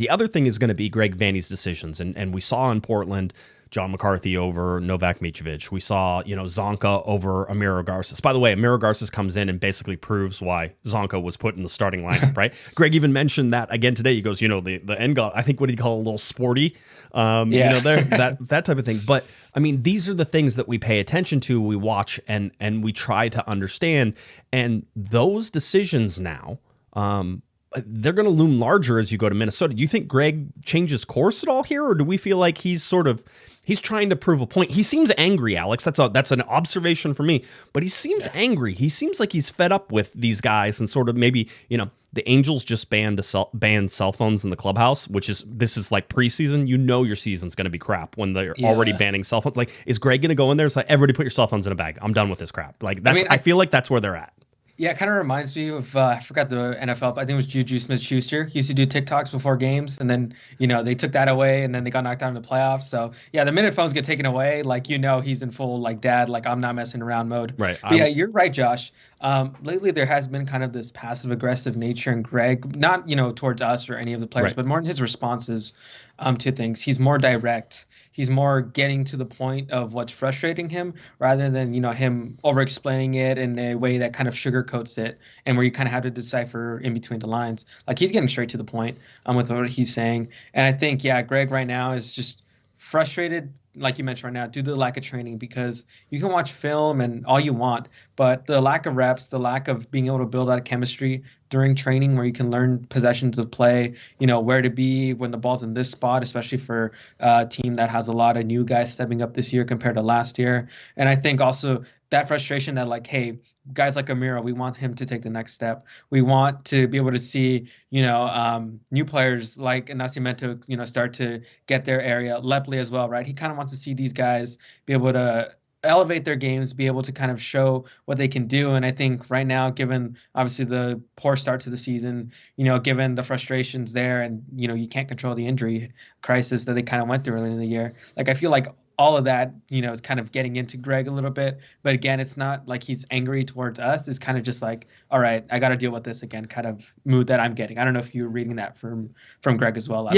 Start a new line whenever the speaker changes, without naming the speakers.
The other thing is going to be Greg Vanney's decisions. And we saw in Portland, John McCarthy over Novak Mitrovic. We saw, Zonka over Amiro Garces. By the way, Amiro Garces comes in and basically proves why Zonka was put in the starting lineup, right? Greg even mentioned that again today. He goes, the end goal, I think what he'd call a little sporty, there, that type of thing. But I mean, these are the things that we pay attention to, we watch, and we try to understand. And those decisions now, they're going to loom larger as you go to Minnesota. Do you think Greg changes course at all here, or do we feel like he's trying to prove a point? He seems angry, Alex. That's an observation for me, but he seems angry. He seems like he's fed up with these guys and sort of maybe, the Angels just banned cell phones in the clubhouse, this is like preseason. Your season's going to be crap when they're already banning cell phones. Like, is Greg going to go in there and say, everybody put your cell phones in a bag? I'm done with this crap. Like, I feel like that's where they're at.
Yeah, it kind of reminds me of, I forgot the NFL, but I think it was Juju Smith-Schuster. He used to do TikToks before games, and then, they took that away, and then they got knocked out in the playoffs. So, yeah, the minute phones get taken away, he's in full, dad, I'm not messing around mode.
Right.
But yeah, you're right, Josh. Lately, there has been kind of this passive-aggressive nature in Greg, not, towards us or any of the players, but more in his responses to things. He's more direct. He's more getting to the point of what's frustrating him rather than, him over-explaining it in a way that kind of sugarcoats it and where you kind of have to decipher in between the lines. He's getting straight to the point with what he's saying. And I think, Greg right now is just frustrated, like you mentioned right now, due to the lack of training, because you can watch film and all you want, but the lack of reps, the lack of being able to build out chemistry during training where you can learn possessions of play, where to be when the ball's in this spot, especially for a team that has a lot of new guys stepping up this year compared to last year. And I think also that frustration that hey, guys like Amiro, we want him to take the next step. We want to be able to see, new players like Nascimento, start to get their area. Lepley as well, right? He kind of wants to see these guys be able to elevate their games, be able to kind of show what they can do. And I think right now, given obviously the poor start to the season, given the frustrations there and, you can't control the injury crisis that they kind of went through early in the year. I feel like all of that, is kind of getting into Greg a little bit. But again, it's not like he's angry towards us. It's kind of just all right, I got to deal with this again kind of mood that I'm getting. I don't know if you were reading that from Greg as well.